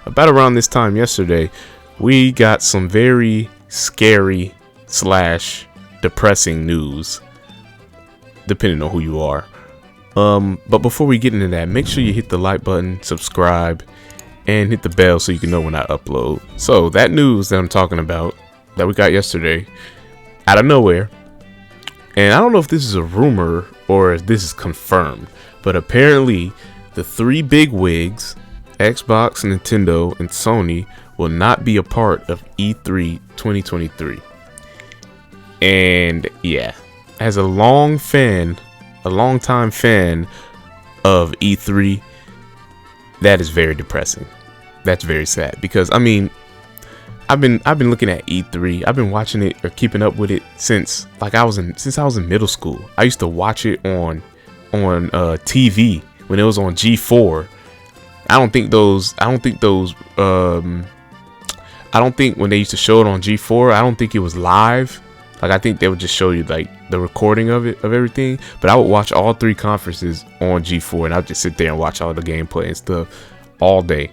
about around this time yesterday, we got some very scary / depressing news, depending on who you are. But before we get into that, make sure you hit the like button, subscribe, and hit the bell so you can know when I upload. So that news that I'm talking about that we got yesterday, out of nowhere, and I don't know if this is a rumor or if this is confirmed, but apparently the three big wigs, Xbox, Nintendo, and Sony, will not be a part of E3 2023. And yeah, as a long time fan of E3, that is very depressing. That's very sad because I mean, I've been looking at E3. I've been watching it or keeping up with it since I was in middle school. I used to watch it on TV when it was on G4. I don't think when they used to show it on G4, I don't think it was live. I think they would just show you the recording of everything. But I would watch all three conferences on G4, and I would just sit there and watch all the gameplay and stuff all day.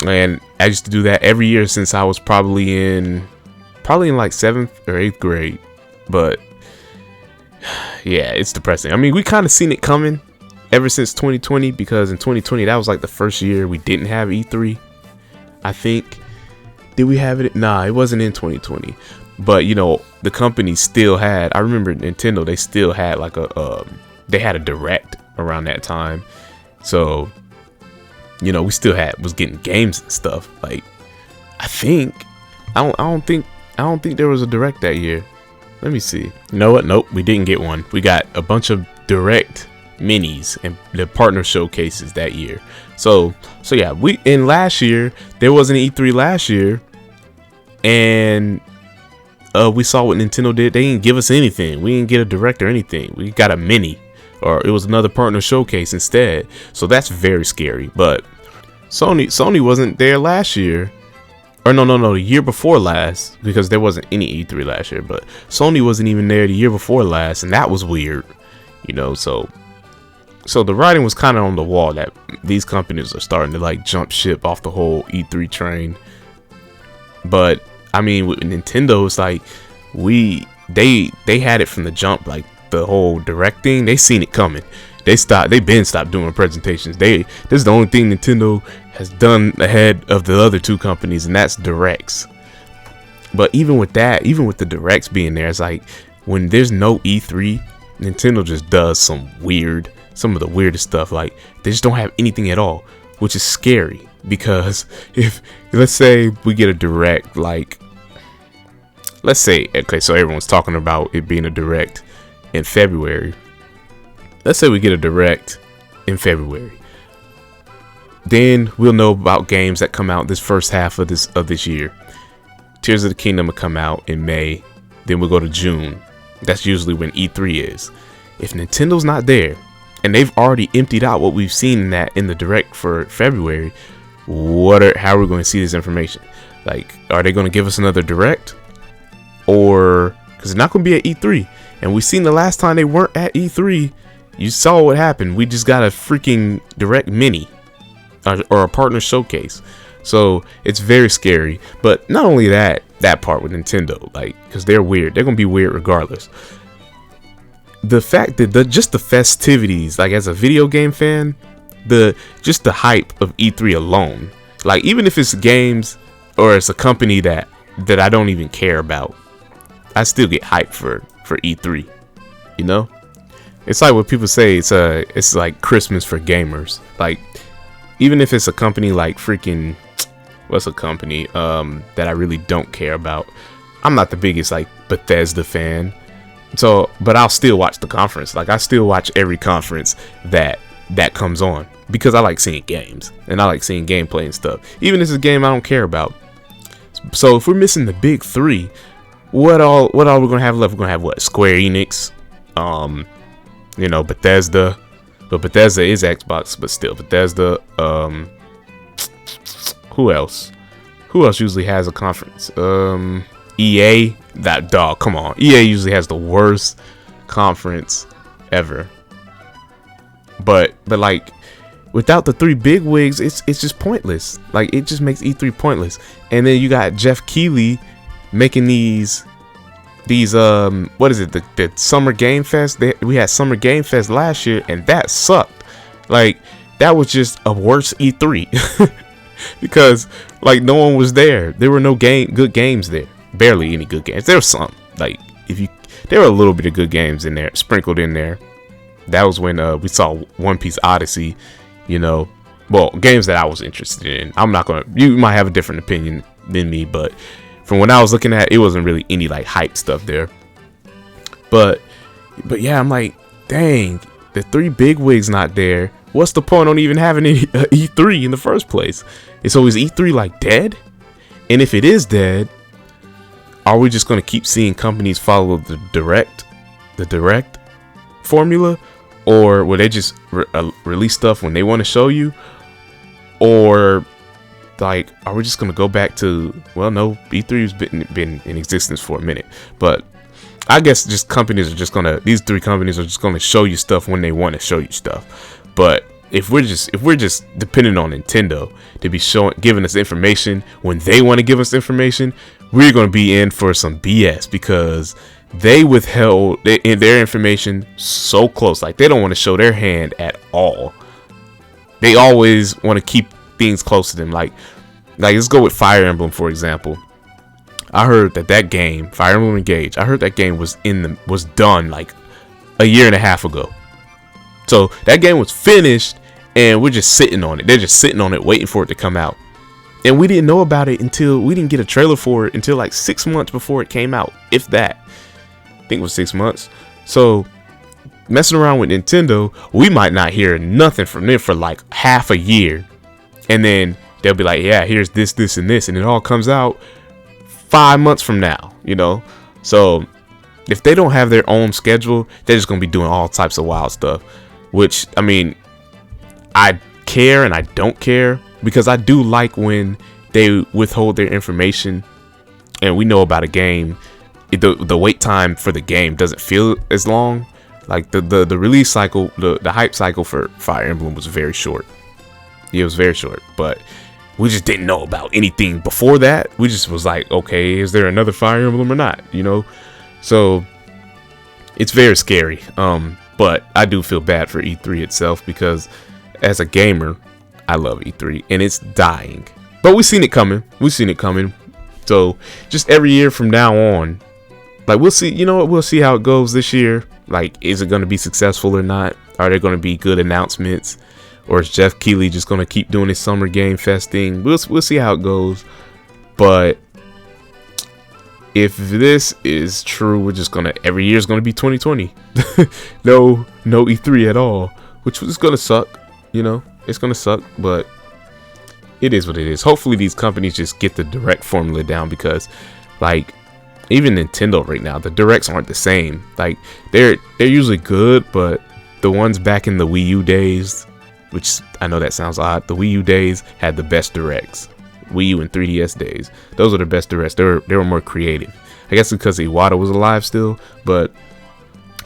And I used to do that every year since I was probably in 7th or 8th grade. But yeah, it's depressing. I mean, we kind of seen it coming ever since 2020, because in 2020 that was the first year we didn't have E3. I think, did we have it? Nah, it wasn't in 2020. But the company still had. I remember Nintendo. They still had they had a direct around that time. So we still was getting games and stuff. I don't think there was a direct that year. Let me see. You know what? Nope, we didn't get one. We got a bunch of direct minis and the partner showcases that year. So yeah, last year there wasn't an E3 last year, and we saw what Nintendo did. They didn't give us anything. We didn't get a direct or anything. We got a mini, or it was another partner showcase instead. So that's very scary. But Sony wasn't there last year, or no, the year before last, because there wasn't any E3 last year. But Sony wasn't even there the year before last, and that was weird. So the writing was kind of on the wall that these companies are starting to jump ship off the whole E3 train. But I mean, with Nintendo, it's they had it from the jump. The whole direct thing, they seen it coming. They been stopped doing presentations. This is the only thing Nintendo has done ahead of the other two companies, and that's directs. But even with the directs being there, it's when there's no E3, Nintendo just does some of the weirdest stuff. They just don't have anything at all, which is scary. Because if, let's say we get a direct, let's say, okay, so everyone's talking about it being a direct in February. Let's say we get a direct in February. Then we'll know about games that come out this first half of this year. Tears of the Kingdom will come out in May. Then we'll go to June. That's usually when E3 is. If Nintendo's not there, and they've already emptied out what we've seen in the direct for February, how are we going to see this information? Are they going to give us another direct? Or, because it's not going to be at E3, and we've seen the last time they weren't at E3, you saw what happened. We just got a freaking direct mini, or a partner showcase. So it's very scary. But not only that part with Nintendo, because they're weird, they're going to be weird regardless. The fact that just the festivities, as a video game fan, the hype of E3 alone, even if it's games or it's a company that I don't even care about, I still get hyped for E3. It's what people say, it's like Christmas for gamers. Even if it's a company freaking, what's a company that I really don't care about. I'm not the biggest Bethesda fan, so but I'll still watch the conference. I still watch every conference that comes on, because I like seeing games and I like seeing gameplay and stuff, even if it's a game I don't care about. So if we're missing the big three, what all we're gonna have left? We're gonna have what? Square Enix, Bethesda, but Bethesda is Xbox, but still Bethesda. Who else usually has a conference? EA. That dog, come on. EA usually has the worst conference ever. But without the three big wigs, it's just pointless. Like, it just makes E3 pointless. And then you got Jeff Keighley making these what is it, the Summer Game Fest. We had Summer Game Fest last year, and that sucked. Like, that was just a worse E3 because like no one was there. There were no good games there. Barely any good games. There were some, like, there were a little bit of good games in there, sprinkled in there. That was when we saw One Piece Odyssey, you know. Well, games that I was interested in. You might have a different opinion than me, but from when I was looking at, it wasn't really any like hype stuff there. But yeah, I'm like, dang, the three big wigs not there. What's the point on even having any E3 in the first place? And so is E3 like dead? And if it is dead, are we just going to keep seeing companies follow the direct formula, or will they just release stuff when they want to show you? Or like, are we just going to go back to, well, no, E3 has been in existence for a minute, but I guess just these three companies are just going to show you stuff when they want to show you stuff. But if we're just dependent on Nintendo to be giving us information when they want to give us information, we're going to be in for some BS, because they withheld their information so close. Like, they don't want to show their hand at all. They always want to keep things close to them. Like let's go with Fire Emblem, for example. I heard that game, Fire Emblem Engage, I heard that game was done like a year and a half ago. So that game was finished, and we're just sitting on it. They're just sitting on it, waiting for it to come out. And we didn't know about it we didn't get a trailer for it until like 6 months before it came out, if that. I think it was 6 months. So messing around with Nintendo, we might not hear nothing from them for like half a year. And then they'll be like, yeah, here's this, and this. And it all comes out 5 months from now, you know? So if they don't have their own schedule, they're just going to be doing all types of wild stuff. Which, I mean, I care and I don't care, because I do like when they withhold their information and we know about a game. The wait time for the game doesn't feel as long. Like the release cycle, the hype cycle for Fire Emblem was very short. It was very short, but we just didn't know about anything before that. We just was like, okay, is there another Fire Emblem or not? You know? So it's very scary. But I do feel bad for E3 itself, because as a gamer, I love E3 and it's dying. But we've seen it coming. So just every year from now on, like, we'll see, you know what? We'll see how it goes this year. Like, is it going to be successful or not? Are there going to be good announcements? Or is Jeff Keighley just going to keep doing his Summer Game Fest thing? We'll see how it goes. But if this is true, we're just gonna, every year is gonna be 2020. no E3 at all, which is gonna suck. You know, it's gonna suck, but it is what it is. Hopefully these companies just get the direct formula down, because like even Nintendo right now, the directs aren't the same. Like they're usually good, but the ones back in the Wii U days, which I know that sounds odd, the Wii U days had the best directs. Wii U and 3DS days, those are the best directs. They were more creative. I guess because Iwata was alive still, but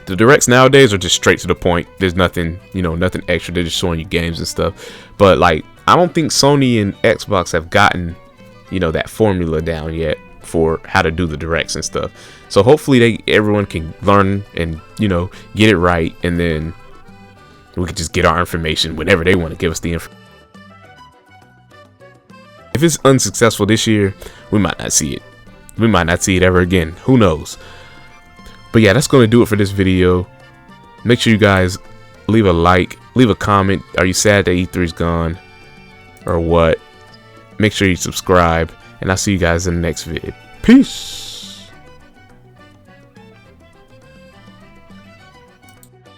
the directs nowadays are just straight to the point. There's nothing, nothing extra. They're just showing you games and stuff. But like, I don't think Sony and Xbox have gotten, that formula down yet for how to do the directs and stuff. So hopefully everyone can learn and get it right, and then we can just get our information whenever they want to give us the information. If it's unsuccessful this year, we might not see it. We might not see it ever again. Who knows? But yeah, that's going to do it for this video. Make sure you guys leave a like, leave a comment. Are you sad that E3's gone or what? Make sure you subscribe, and I'll see you guys in the next video. Peace.